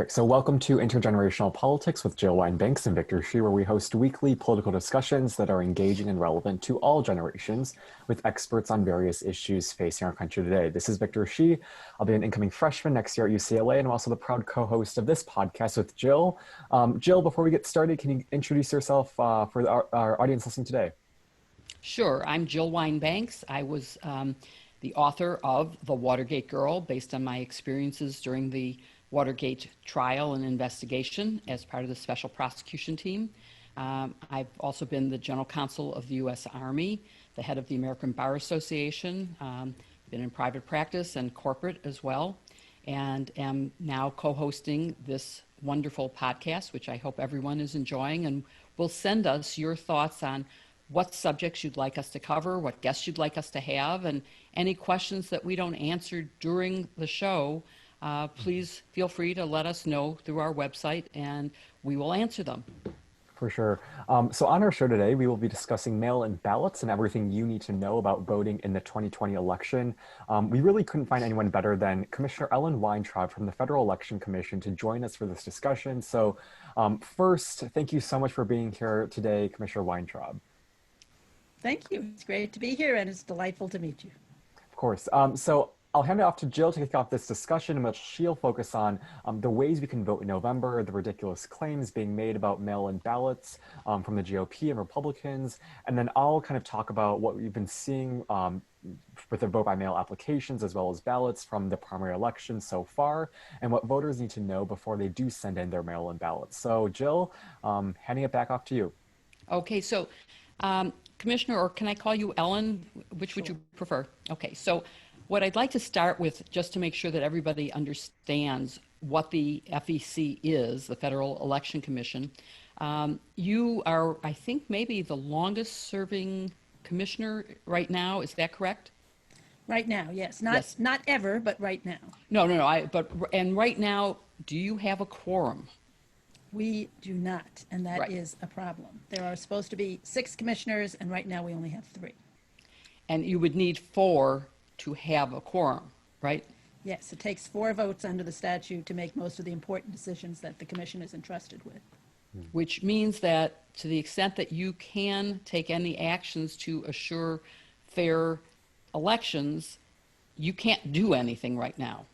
So welcome to Intergenerational Politics with Jill Wine-Banks and Victor Shi, where we host weekly political discussions that are engaging and relevant to all generations with experts on various issues facing our country today. This is Victor Shi. I'll be an incoming freshman next year at UCLA, and I'm also the proud co-host of this podcast with Jill. Jill, before we get started, can you introduce yourself for our audience listening today? Sure. I'm Jill Wine-Banks. I was the author of The Watergate Girl, based on my experiences during the Watergate trial and investigation as part of the special prosecution team. I've also been the general counsel of the U.S. Army, the head of the American Bar Association, been in private practice and corporate as well, and am now co-hosting this wonderful podcast, which I hope everyone is enjoying, and will send us your thoughts on what subjects you'd like us to cover, what guests you'd like us to have, and any questions that we don't answer during the show. Please feel free to let us know through our website, and we will answer them. For sure. So on our show today, we will be discussing mail-in ballots and everything you need to know about voting in the 2020 election. We really couldn't find anyone better than Commissioner Ellen Weintraub from the Federal Election Commission to join us for this discussion. So first, thank you so much for being here today, Commissioner Weintraub. Thank you. It's great to be here, and it's delightful to meet you. Of course. So I'll hand it off to Jill to kick off this discussion, in which she'll focus on the ways we can vote in November, the ridiculous claims being made about mail-in ballots from the GOP and Republicans, and then I'll kind of talk about what we've been seeing with the vote-by-mail applications as well as ballots from the primary election so far, and what voters need to know before they do send in their mail-in ballots. So Jill, handing it back off to you. Okay, so Commissioner, or can I call you Ellen? Which would you prefer? Okay, so what I'd like to start with, just to make sure that everybody understands what the FEC is, the Federal Election Commission. You are, I think, maybe the longest serving commissioner right now. Is that correct? Right now, yes. Not ever, but right now. No. And right now, do you have a quorum? We do not, and that Right. is a problem. There are supposed to be 6 commissioners, and right now we only have 3. And you would need 4 to have a quorum, right? Yes, it takes 4 votes under the statute to make most of the important decisions that the commission is entrusted with. Which means that to the extent that you can take any actions to assure fair elections, you can't do anything right now.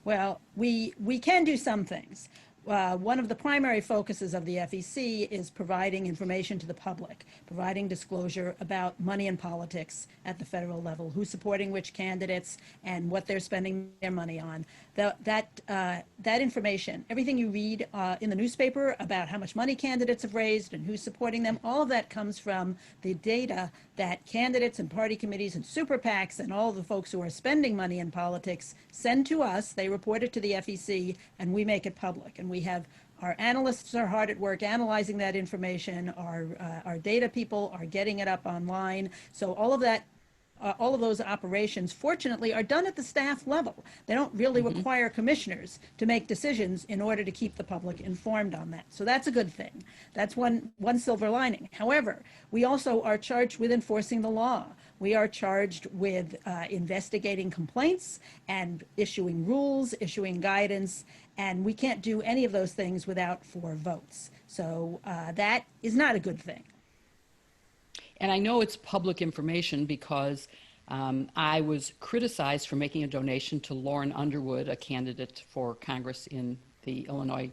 Well, we can do some things. One of the primary focuses of the FEC is providing information to the public, providing disclosure about money in politics at the federal level, who's supporting which candidates and what they're spending their money on. That information, everything you read in the newspaper about how much money candidates have raised and who's supporting them, all of that comes from the data that candidates and party committees and super PACs and all the folks who are spending money in politics send to us. They report it to the FEC, and we make it public. And we have our analysts are hard at work analyzing that information. Our data people are getting it up online. So all of that, all of those operations, fortunately, are done at the staff level. They don't really require commissioners to make decisions in order to keep the public informed on that. So that's a good thing. That's one silver lining. However, we also are charged with enforcing the law. We are charged with investigating complaints and issuing rules, issuing guidance, and we can't do any of those things without 4 votes. So that is not a good thing. And I know it's public information because I was criticized for making a donation to Lauren Underwood, a candidate for Congress in the Illinois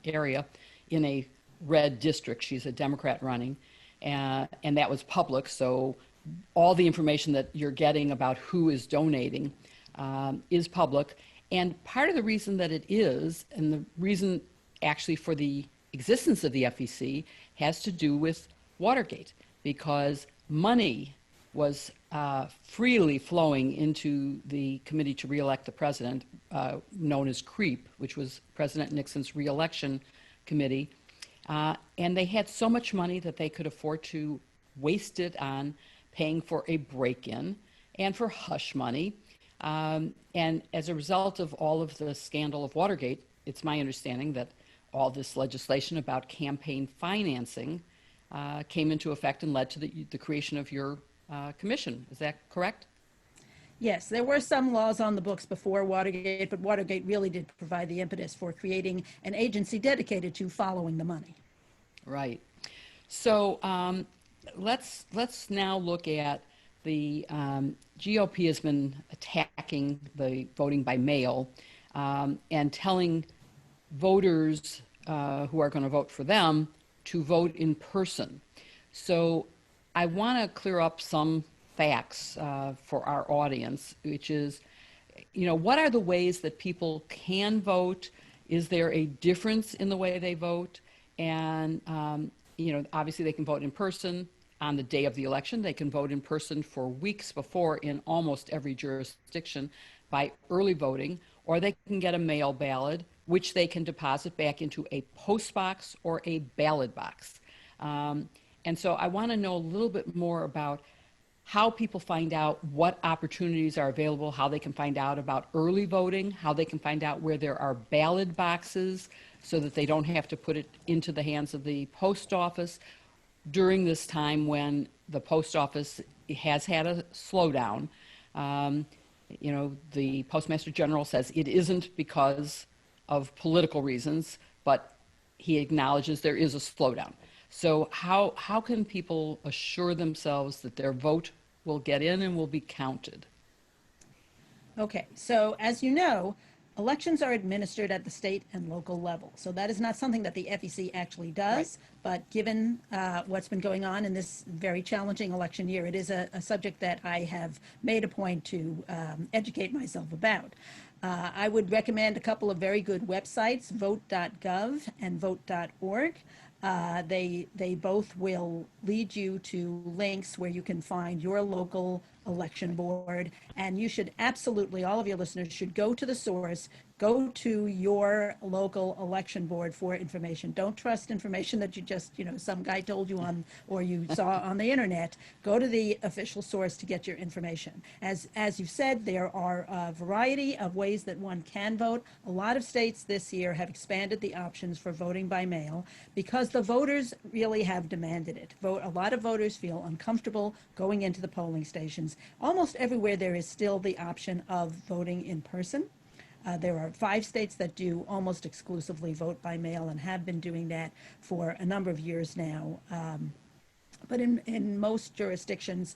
area, in a red district. She's a Democrat running, and that was public. So all the information that you're getting about who is donating is public. And part of the reason that it is, and the reason actually for the existence of the FEC, has to do with Watergate, because money was freely flowing into the Committee to Re-elect the President, known as CREEP, which was President Nixon's re-election committee. And they had so much money that they could afford to waste it on paying for a break-in and for hush money. And as a result of all of the scandal of Watergate, it's my understanding that all this legislation about campaign financing came into effect and led to the creation of your commission. Is that correct? Yes, there were some laws on the books before Watergate, but Watergate really did provide the impetus for creating an agency dedicated to following the money. Right. So let's now look at the GOP has been attacking the voting by mail and telling voters who are going to vote for them to vote in person. So I want to clear up some facts for our audience, which is, what are the ways that people can vote? Is there a difference in the way they vote? And, obviously they can vote in person on the day of the election. They can vote in person for weeks before in almost every jurisdiction by early voting, or they can get a mail ballot, which they can deposit back into a post box or a ballot box. And so I want to know a little bit more about how people find out what opportunities are available, how they can find out about early voting, how they can find out where there are ballot boxes so that they don't have to put it into the hands of the post office during this time when the post office has had a slowdown. The Postmaster General says it isn't because of political reasons, but he acknowledges there is a slowdown. So how can people assure themselves that their vote will get in and will be counted? Okay, so as you know, elections are administered at the state and local level. So that is not something that the FEC actually does, but given what's been going on in this very challenging election year, it is a subject that I have made a point to educate myself about. I would recommend a couple of very good websites, vote.gov and vote.org. They both will lead you to links where you can find your local election board, and you should absolutely, all of your listeners should go to the source, go to your local election board for information. Don't trust information that you just, some guy told you on or you saw on the internet. Go to the official source to get your information. As you said, there are a variety of ways that one can vote. A lot of states this year have expanded the options for voting by mail because the voters really have demanded it. A lot of voters feel uncomfortable going into the polling stations. Almost everywhere there is still the option of voting in person. There are 5 states that do almost exclusively vote by mail and have been doing that for a number of years now. But in most jurisdictions,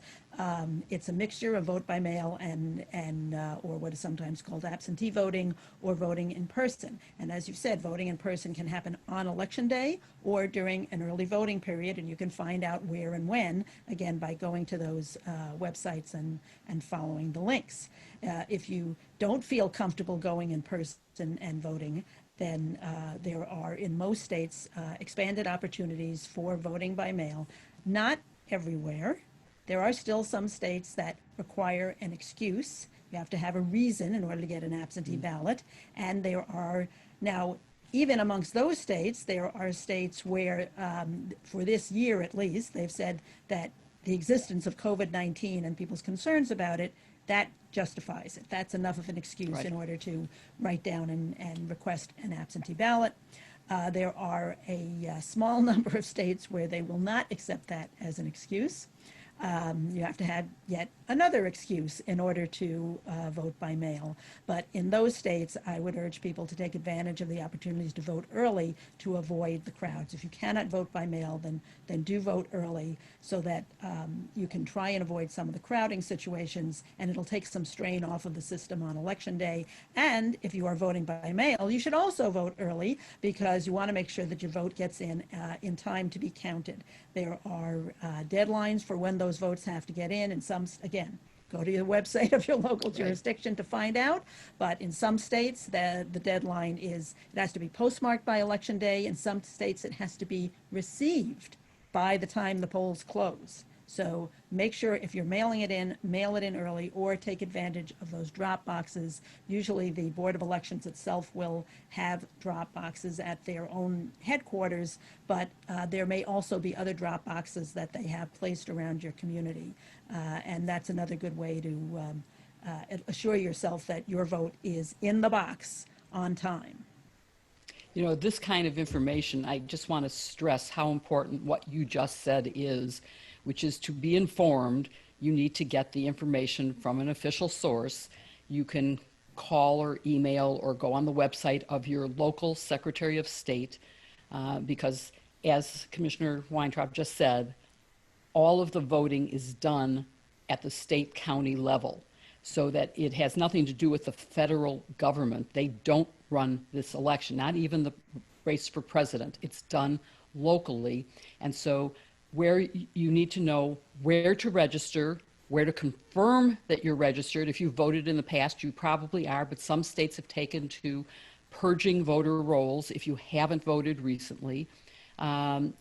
it's a mixture of vote by mail and or what is sometimes called absentee voting or voting in person. And as you said, voting in person can happen on election day or during an early voting period, and you can find out where and when, again, by going to those websites and following the links. If you don't feel comfortable going in person and voting, then there are, in most states, expanded opportunities for voting by mail. Not everywhere. There are still some states that require an excuse. You have to have a reason in order to get an absentee ballot. And there are now, even amongst those states, there are states where, for this year at least, they've said that the existence of COVID-19 and people's concerns about it, that justifies it. That's enough of an excuse in order to write down and request an absentee ballot. There are a small number of states where they will not accept that as an excuse. You have to have yet another excuse in order to vote by mail. But in those states, I would urge people to take advantage of the opportunities to vote early to avoid the crowds. If you cannot vote by mail, then do vote early so that you can try and avoid some of the crowding situations, and it'll take some strain off of the system on election day. And if you are voting by mail, you should also vote early because you want to make sure that your vote gets in time to be counted. There are deadlines for when those votes have to get in, and some, again, go to the website of your local jurisdiction to find out. But in some states, the deadline is, it has to be postmarked by election day. In some states, it has to be received by the time the polls close. So make sure if you're mailing it in, mail it in early or take advantage of those drop boxes. Usually the Board of Elections itself will have drop boxes at their own headquarters, but there may also be other drop boxes that they have placed around your community. And that's another good way to assure yourself that your vote is in the box on time. This kind of information, I just want to stress how important what you just said is, which is to be informed you need to get the information from an official source. You can call or email or go on the website of your local Secretary of State, because as Commissioner Weintraub just said, all of the voting is done at the state county level, so that it has nothing to do with the federal government. They don't run this election, not even the race for president. It's done locally. And so where you need to know where to register, where to confirm that you're registered. If you voted in the past, you probably are, but some states have taken to purging voter rolls if you haven't voted recently,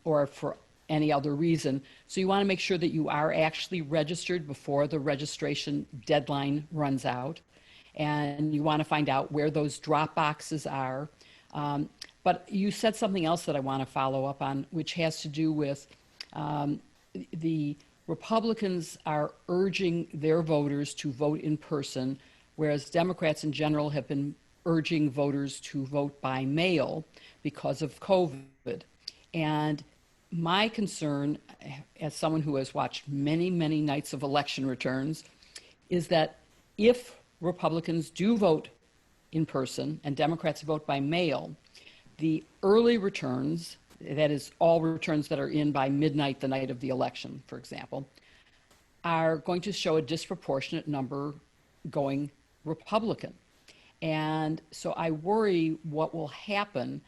or for any other reason. So you want to make sure that you are actually registered before the registration deadline runs out. And you want to find out where those drop boxes are. But you said something else that I want to follow up on, which has to do with the Republicans are urging their voters to vote in person, whereas Democrats in general have been urging voters to vote by mail because of COVID. And my concern, as someone who has watched many, many nights of election returns, is that if Republicans do vote in person and Democrats vote by mail, the early returns, that is all returns that are in by midnight the night of the election, for example, are going to show a disproportionate number going Republican. And so I worry what will happen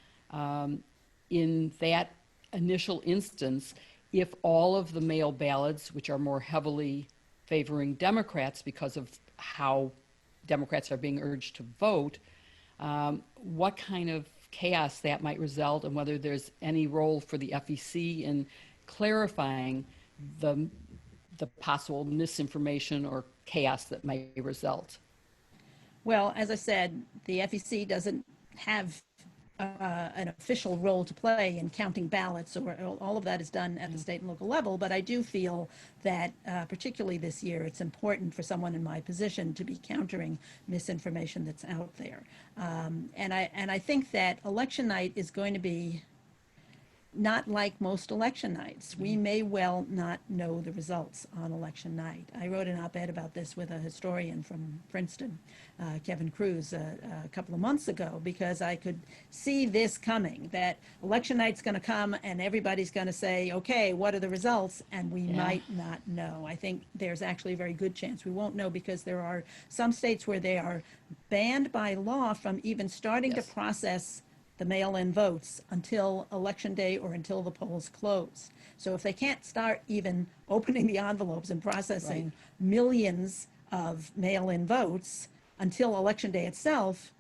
in that initial instance if all of the mail ballots, which are more heavily favoring Democrats because of how Democrats are being urged to vote, what kind of chaos that might result, and whether there's any role for the FEC in clarifying the possible misinformation or chaos that might result. Well, as I said, the FEC doesn't have an official role to play in counting ballots, or all of that is done at the state and local level. But I do feel that, particularly this year, it's important for someone in my position to be countering misinformation that's out there. And I think that election night is going to be not like most election nights. We may well not know the results on election night. I wrote an op-ed about this with a historian from Princeton, Kevin Cruz, a couple of months ago, because I could see this coming, that election night's going to come and everybody's going to say, okay, what are the results? And we might not know. I think there's actually a very good chance we won't know, because there are some states where they are banned by law from even starting to process the mail-in votes until election day or until the polls close. So if they can't start even opening the envelopes and processing millions of mail-in votes until election day itself,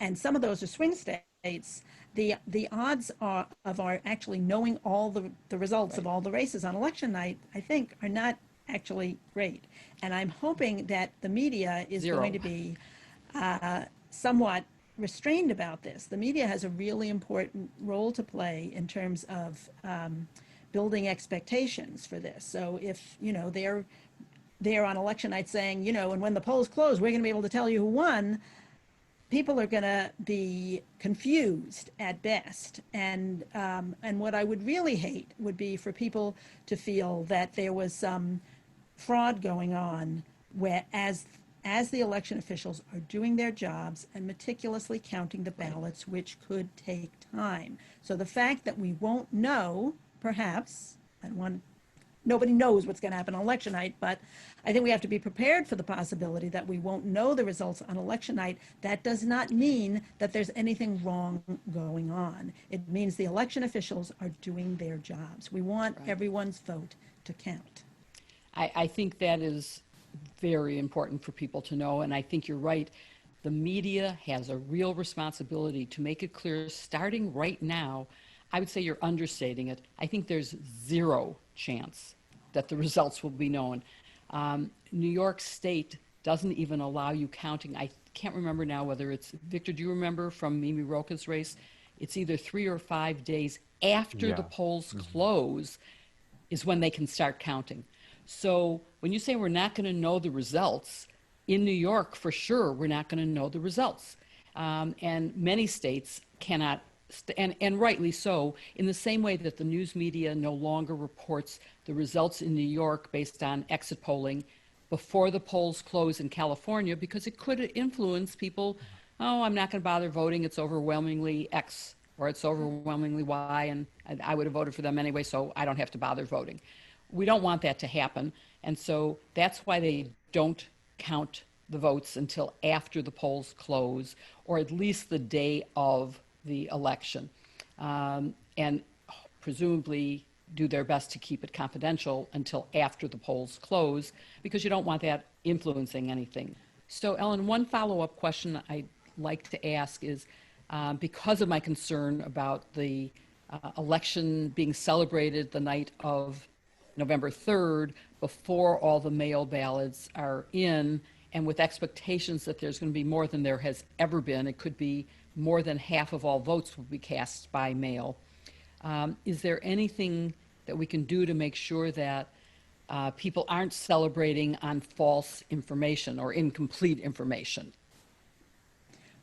and some of those are swing states, the odds of our actually knowing all the results of all the races on election night, I think, are not actually great. And I'm hoping that the media is going to be somewhat restrained about this. The media has a really important role to play in terms of building expectations for this. So if, they're on election night saying, and when the polls close, we're going to be able to tell you who won, people are going to be confused at best. And what I would really hate would be for people to feel that there was some fraud going on, where as the election officials are doing their jobs and meticulously counting the ballots, which could take time. So the fact that we won't know, perhaps, nobody knows what's going to happen on election night, but I think we have to be prepared for the possibility that we won't know the results on election night. That does not mean that there's anything wrong going on. It means the election officials are doing their jobs. We want everyone's vote to count. I think that is very important for people to know, and I think you're right. The media has a real responsibility to make it clear, starting right now. I would say you're understating it. I think there's zero chance that the results will be known. New York State doesn't even allow you counting. I can't remember now whether it's, Victor, do you remember from Mimi Rocha's race? It's either 3 or 5 days after the polls close is when they can start counting. So when you say we're not going to know the results, in New York, for sure, we're not going to know the results. And many states cannot and rightly so, in the same way that the news media no longer reports the results in New York based on exit polling before the polls close in California, because it could influence people. Oh, I'm not going to bother voting. It's overwhelmingly X or it's overwhelmingly Y, and I would have voted for them anyway, so I don't have to bother voting. We don't want that to happen. And so that's why they don't count the votes until after the polls close, or at least the day of the election. And presumably do their best to keep it confidential until after the polls close, because you don't want that influencing anything. So, Ellen, one follow-up question I'd like to ask is, because of my concern about the election being celebrated the night of November 3rd, before all the mail ballots are in, and with expectations that there's going to be more than there has ever been, it could be more than half of all votes will be cast by mail. Is there anything that we can do to make sure that people aren't celebrating on false information or incomplete information?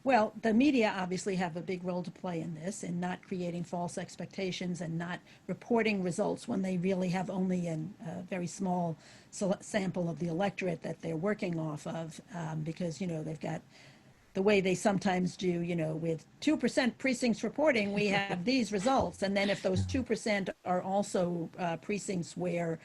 Well, the media obviously have a big role to play in this, in not creating false expectations and not reporting results when they really have only a very small sample of the electorate that they're working off of, because, they've got the way they sometimes do, with 2% precincts reporting, we have these results. And then if those 2% are also precincts where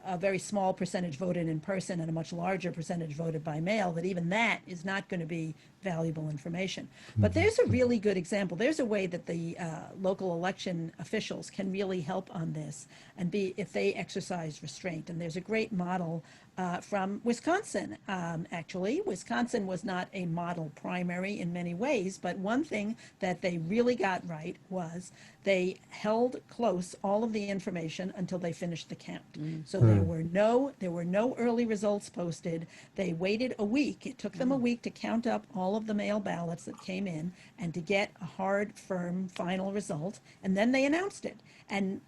a very small percentage voted in person and a much larger percentage voted by mail, that even that is not going to be valuable information. But there's a really good example. There's a way that the local election officials can really help on this, and if they exercise restraint. And there's a great model from Wisconsin. Actually, Wisconsin was not a model primary in many ways, but one thing that they really got right was they held close all of the information until they finished the count. So there were no early results posted. They waited a week. It took them a week to count up all of the mail ballots that came in and to get a hard, firm final result, and then they announced it. And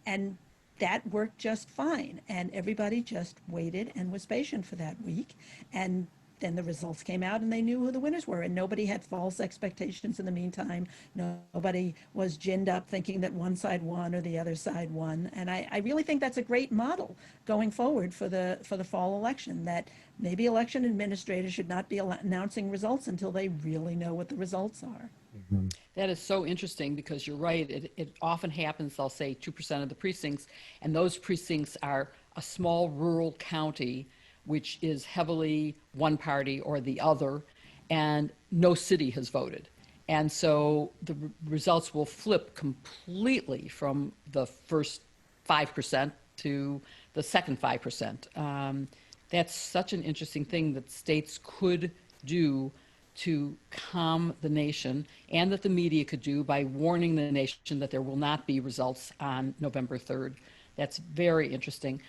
that worked just fine, and everybody just waited and was patient for that week, and then the results came out and they knew who the winners were, and nobody had false expectations in the meantime. Nobody was ginned up thinking that one side won or the other side won. And I really think that's a great model going forward for the fall election, that maybe election administrators should not be announcing results until they really know what the results are. Mm-hmm. That is so interesting, because you're right. It often happens, they'll say 2% of the precincts, and those precincts are a small rural county which is heavily one party or the other, and no city has voted. And so the results will flip completely from the first 5% to the second 5%. That's such an interesting thing that states could do to calm the nation, and that the media could do by warning the nation that there will not be results on November 3rd. That's very interesting.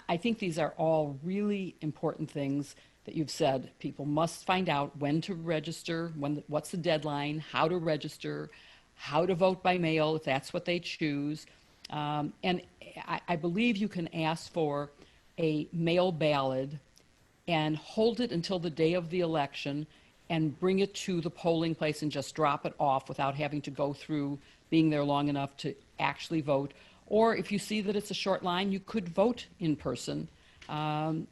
I think these are all really important things that you've said. People must find out when to register, what's the deadline, how to register, how to vote by mail if that's what they choose. And I believe you can ask for a mail ballot and hold it until the day of the election and bring it to the polling place and just drop it off without having to go through being there long enough to actually vote. Or if you see that it's a short line, you could vote in person. And,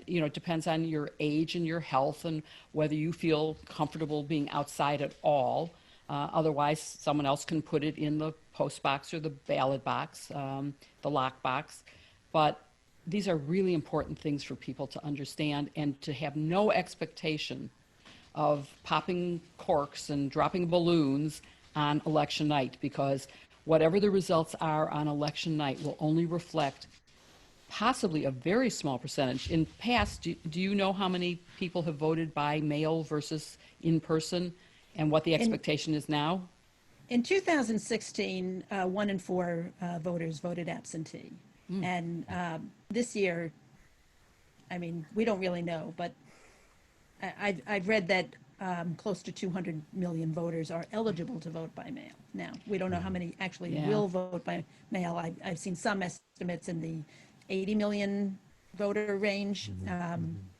it depends on your age and your health and whether you feel comfortable being outside at all. Otherwise, someone else can put it in the post box or the ballot box, the lock box. But these are really important things for people to understand, and to have no expectation of popping corks and dropping balloons on election night, because whatever the results are on election night will only reflect possibly a very small percentage. In past, do you know how many people have voted by mail versus in person, and what the expectation is now? In 2016, 1 in 4 voters voted absentee. And this year, we don't really know, but I've read that close to 200 million voters are eligible to vote by mail. Now, we don't know how many actually will vote by mail. I've seen some estimates in the 80 million voter range.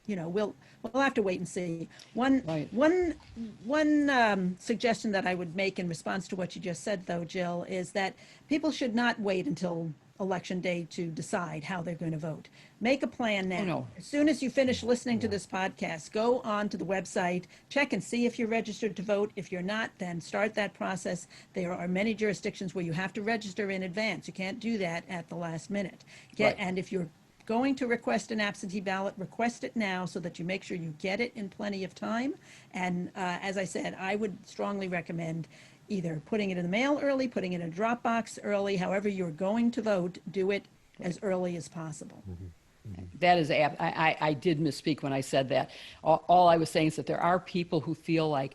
we'll have to wait and see. One, Right. one, suggestion that I would make in response to what you just said, though, Jill, is that people should not wait until election day to decide how they're going to vote. Make a plan now. Oh, no. As soon as you finish listening to this podcast, go on to the website, check and see if you're registered to vote. If you're not, then start that process. There are many jurisdictions where you have to register in advance. You can't do that at the last minute. Right. And if you're going to request an absentee ballot, request it now so that you make sure you get it in plenty of time. And as I said, I would strongly recommend either putting it in the mail early, putting it in a Dropbox early, however you're going to vote, do it as early as possible. That is, I did misspeak when I said that. All I was saying is that there are people who feel like,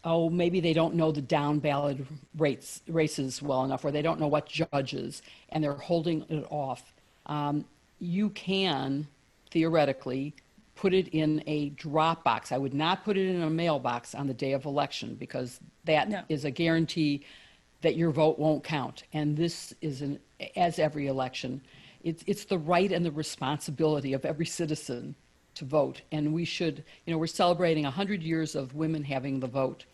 oh, maybe they don't know the down ballot races well enough, or they don't know what judges, and they're holding it off. You can theoretically put it in a Dropbox. I would not put it in a mailbox on the day of election, because that is a guarantee that your vote won't count. And this is, as every election, it's the right and the responsibility of every citizen to vote. And we should, we're celebrating 100 years of women having the vote.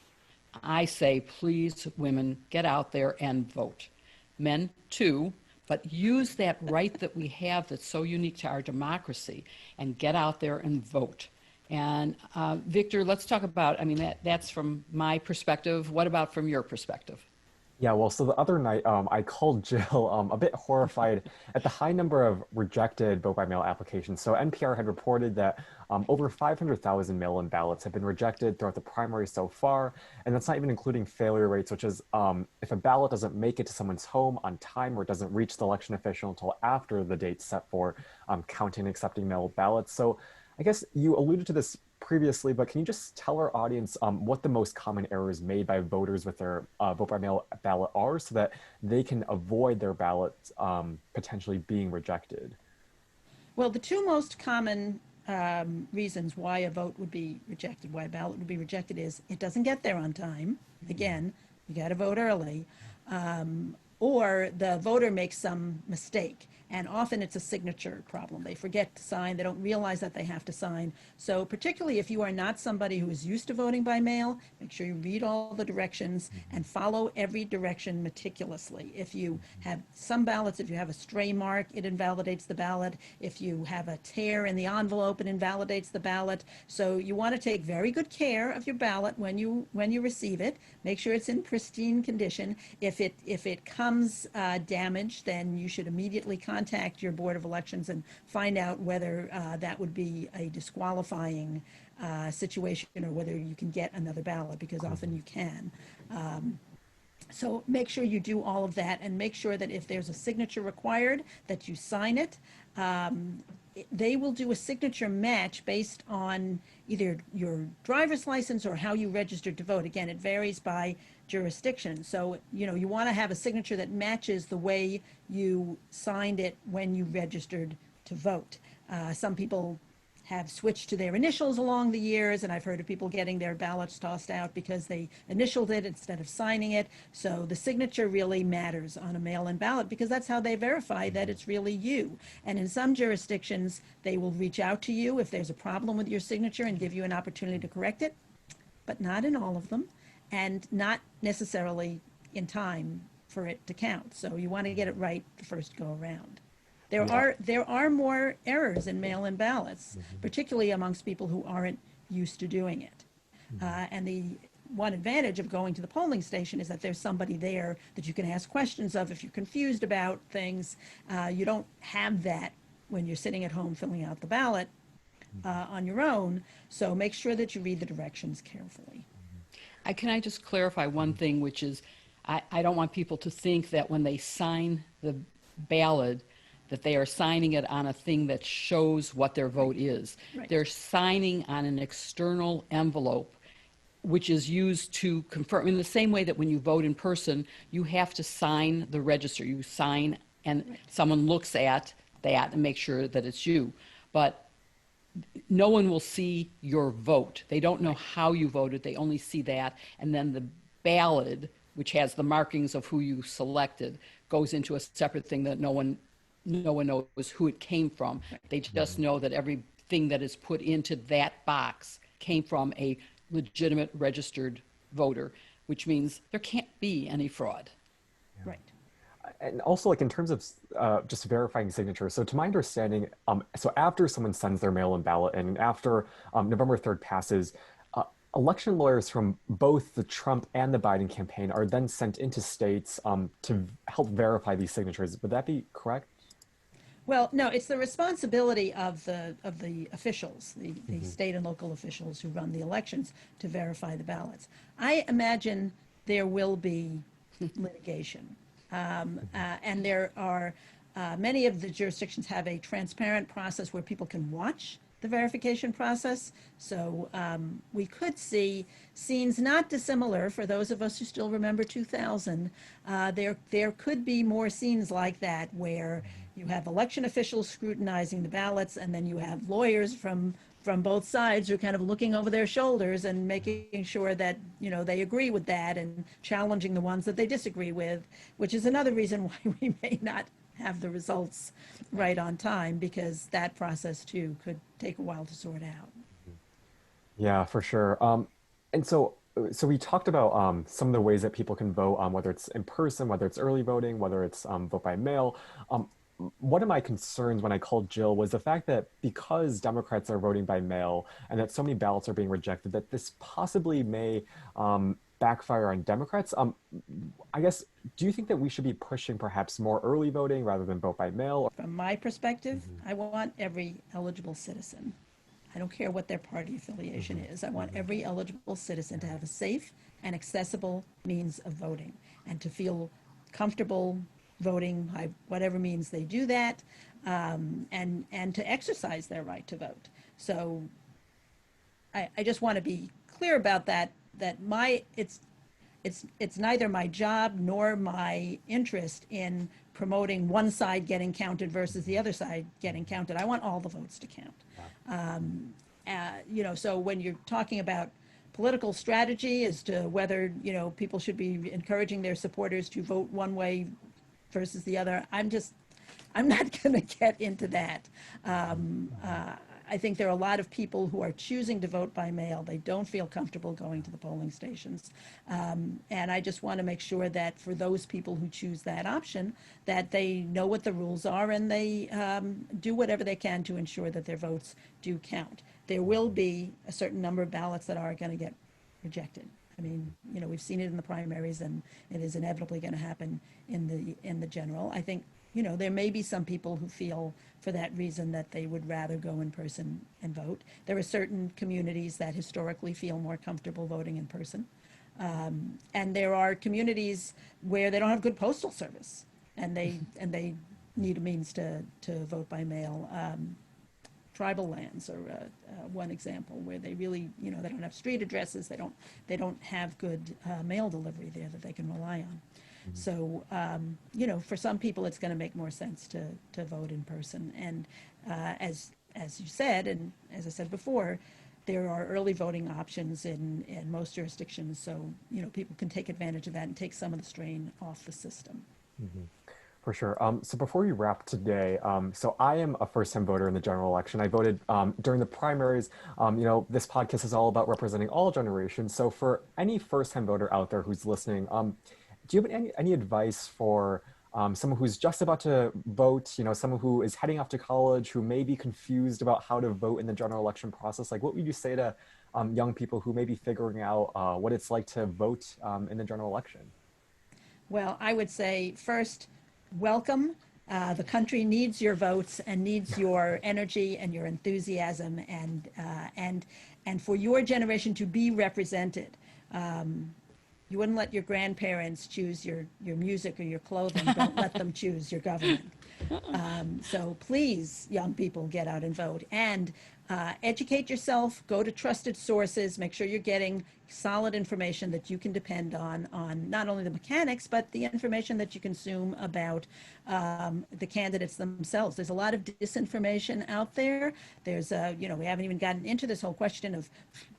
I say, please, women, get out there and vote. Men, too. But use that right that we have that's so unique to our democracy and get out there and vote. And Victor, let's talk about, that's from my perspective. What about from your perspective? Yeah, well, so the other night, I called Jill a bit horrified at the high number of rejected vote-by-mail applications. So NPR had reported that over 500,000 mail-in ballots have been rejected throughout the primary so far, and that's not even including failure rates, which is if a ballot doesn't make it to someone's home on time or it doesn't reach the election official until after the date set for counting and accepting mail ballots. So I guess you alluded to this previously, but can you just tell our audience what the most common errors made by voters with their vote-by-mail ballot are, so that they can avoid their ballots potentially being rejected? Well, the two most common reasons why a vote would be rejected, why a ballot would be rejected, is it doesn't get there on time. Again, you got to vote early. Or the voter makes some mistake. And often it's a signature problem. They forget to sign. They don't realize that they have to sign. So particularly if you are not somebody who is used to voting by mail, make sure you read all the directions and follow every direction meticulously. If you have some ballots, if you have a stray mark, it invalidates the ballot. If you have a tear in the envelope, it invalidates the ballot. So you want to take very good care of your ballot when you receive it. Make sure it's in pristine condition. If it comes damaged, then you should immediately contact your Board of Elections and find out whether that would be a disqualifying situation, or whether you can get another ballot, because often you can. So make sure you do all of that, and make sure that if there's a signature required, that you sign it. They will do a signature match based on either your driver's license or how you registered to vote. Again, it varies by jurisdiction. So, you want to have a signature that matches the way you signed it when you registered to vote. Some people have switched to their initials along the years, and I've heard of people getting their ballots tossed out because they initialed it instead of signing it. So the signature really matters on a mail-in ballot, because that's how they verify that it's really you. And in some jurisdictions, they will reach out to you if there's a problem with your signature and give you an opportunity to correct it, but not in all of them, and not necessarily in time for it to count. So you want to get it right the first go around. There are more errors in mail-in ballots, particularly amongst people who aren't used to doing it. And the one advantage of going to the polling station is that there's somebody there that you can ask questions of if you're confused about things. You don't have that when you're sitting at home filling out the ballot on your own. So make sure that you read the directions carefully. Can I just clarify one thing, which is I don't want people to think that when they sign the ballot that they are signing it on a thing that shows what their vote is. Right. They're signing on an external envelope, which is used to confirm, in the same way that when you vote in person, you have to sign the register. You sign, and someone looks at that and makes sure that it's you. But no one will see your vote. They don't know how you voted. They only see that. And then the ballot, which has the markings of who you selected, goes into a separate thing that no one knows who it came from. They just know that every thing that is put into that box came from a legitimate registered voter, which means there can't be any fraud. Right. And also, like in terms of just verifying signatures, so to my understanding, so after someone sends their mail-in ballot in, and after November 3rd passes, election lawyers from both the Trump and the Biden campaign are then sent into states to help verify these signatures. Would that be correct? Well, no, it's the responsibility of the officials, the state and local officials who run the elections to verify the ballots. I imagine there will be litigation. And there are many of the jurisdictions have a transparent process where people can watch the verification process. So we could see scenes not dissimilar for those of us who still remember 2000. There could be more scenes like that where you have election officials scrutinizing the ballots, and then you have lawyers from both sides who are kind of looking over their shoulders and making sure that, you know, they agree with that and challenging the ones that they disagree with, which is another reason why we may not have the results right on time, because that process too could take a while to sort out. Yeah, for sure. And so we talked about some of the ways that people can vote, whether it's in person, whether it's early voting, whether it's vote by mail. One of my concerns when I called Jill was the fact that because Democrats are voting by mail and that so many ballots are being rejected, that this possibly may backfire on Democrats. I guess, do you think that we should be pushing perhaps more early voting rather than vote by mail? From my perspective, I want every eligible citizen, I don't care what their party affiliation is, I want every eligible citizen to have a safe and accessible means of voting and to feel comfortable voting by whatever means they do that, and to exercise their right to vote. So I just want to be clear about that, that it's neither my job nor my interest in promoting one side getting counted versus the other side getting counted. I want all the votes to count. You know, so when you're talking about political strategy as to whether, you know, people should be encouraging their supporters to vote one way versus the other, I'm not going to get into that. I think there are a lot of people who are choosing to vote by mail. They don't feel comfortable going to the polling stations. And I just want to make sure that for those people who choose that option, that they know what the rules are and they do whatever they can to ensure that their votes do count. There will be a certain number of ballots that are going to get rejected. I mean, you know, we've seen it in the primaries, and it is inevitably going to happen in the general. I think, you know, there may be some people who feel for that reason that they would rather go in person and vote. There are certain communities that historically feel more comfortable voting in person. And there are communities where they don't have good postal service, and they need a means to vote by mail. Tribal lands are one example where they really, you know, they don't have street addresses, they don't have good mail delivery there that they can rely on. So, you know, for some people, it's going to make more sense to vote in person. And as you said, and as I said before, there are early voting options in most jurisdictions. So, you know, people can take advantage of that and take some of the strain off the system. For sure. So before we wrap today, so I am a first-time voter in the general election. I voted during the primaries. You know, this podcast is all about representing all generations. So for any first-time voter out there who's listening, do you have any advice for someone who's just about to vote, you know, someone who is heading off to college, who may be confused about how to vote in the general election process? Like, what would you say to young people who may be figuring out what it's like to vote in the general election? Well, I would say first, welcome. The country needs your votes and needs your energy and your enthusiasm, and for your generation to be represented. You wouldn't let your grandparents choose your music or your clothing. Don't let them choose your government. So please, young people, get out and vote. And educate yourself, go to trusted sources, make sure you're getting solid information that you can depend on not only the mechanics, but the information that you consume about the candidates themselves. There's a lot of disinformation out there. There's, you know, we haven't even gotten into this whole question of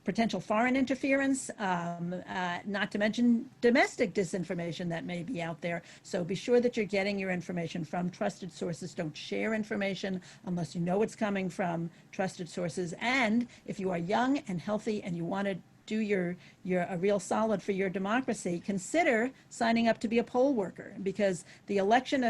potential foreign interference, not to mention domestic disinformation that may be out there. So be sure that you're getting your information from trusted trusted sources. Don't share information unless you know it's coming from trusted sources. And if you are young and healthy and you want to do your a real solid for your democracy, consider signing up to be a poll worker, because the election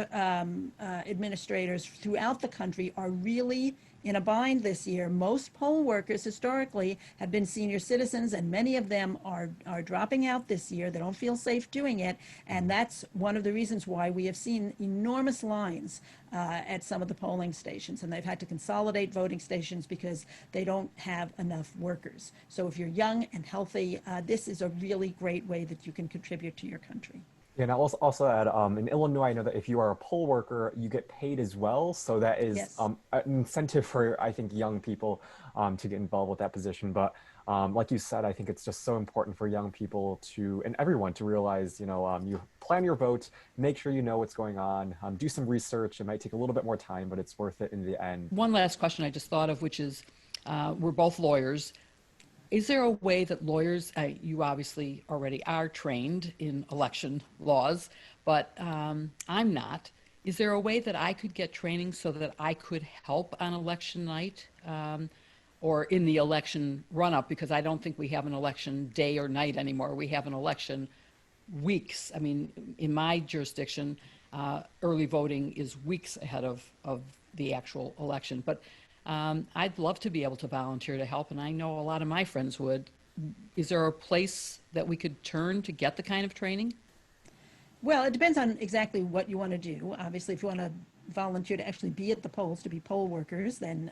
administrators throughout the country are really in a bind this year. Most poll workers historically have been senior citizens, and many of them are dropping out this year. They don't feel safe doing it, and that's one of the reasons why we have seen enormous lines at some of the polling stations, and they've had to consolidate voting stations because they don't have enough workers. So if you're young and healthy, this is a really great way that you can contribute to your country. Yeah, and I'll also add, in Illinois, I know that if you are a poll worker, you get paid as well. So that is Yes. an incentive for, I think, young people to get involved with that position. But like you said, I think it's just so important for young people to, and everyone to realize, you plan your vote, make sure you know what's going on, do some research. It might take a little bit more time, but it's worth it in the end. One last question I just thought of, which is, we're both lawyers. Is there a way that lawyers, you obviously already are trained in election laws, but I'm not. Is there a way that I could get training so that I could help on election night or in the election run-up? Because I don't think we have an election day or night anymore. We have an election weeks. I mean, in my jurisdiction, early voting is weeks ahead of the actual election. But I'd love to be able to volunteer to help, and I know a lot of my friends would. Is there a place that we could turn to get the kind of training? Well, it depends on exactly what you want to do. Obviously, if you want to volunteer to actually be at the polls, to be poll workers, then,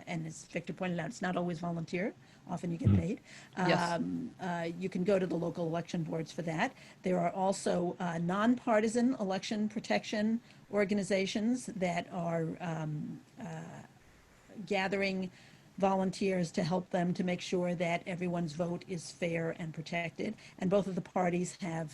and as Victor pointed out, it's not always volunteer. Often you get paid. Yes. You can go to the local election boards for that. There are also nonpartisan election protection organizations that are gathering volunteers to help them to make sure that everyone's vote is fair and protected. And both of the parties have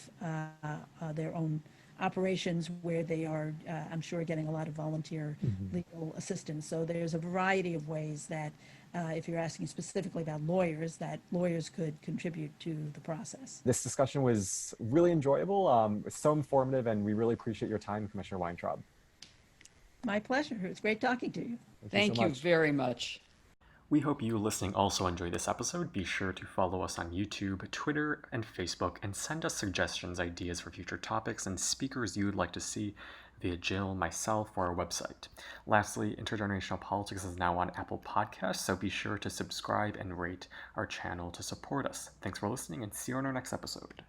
their own operations where they are, I'm sure, getting a lot of volunteer legal assistance. So there's a variety of ways that, if you're asking specifically about lawyers, that lawyers could contribute to the process. This discussion was really enjoyable. It's so informative, and we really appreciate your time, Commissioner Weintraub. My pleasure. It was great talking to you. Thank you very much. We hope you listening also enjoyed this episode. Be sure to follow us on YouTube, Twitter, and Facebook, and send us suggestions, ideas for future topics, and speakers you would like to see via Jill, myself, or our website. Lastly, Intergenerational Politics is now on Apple Podcasts, so be sure to subscribe and rate our channel to support us. Thanks for listening, and see you on our next episode.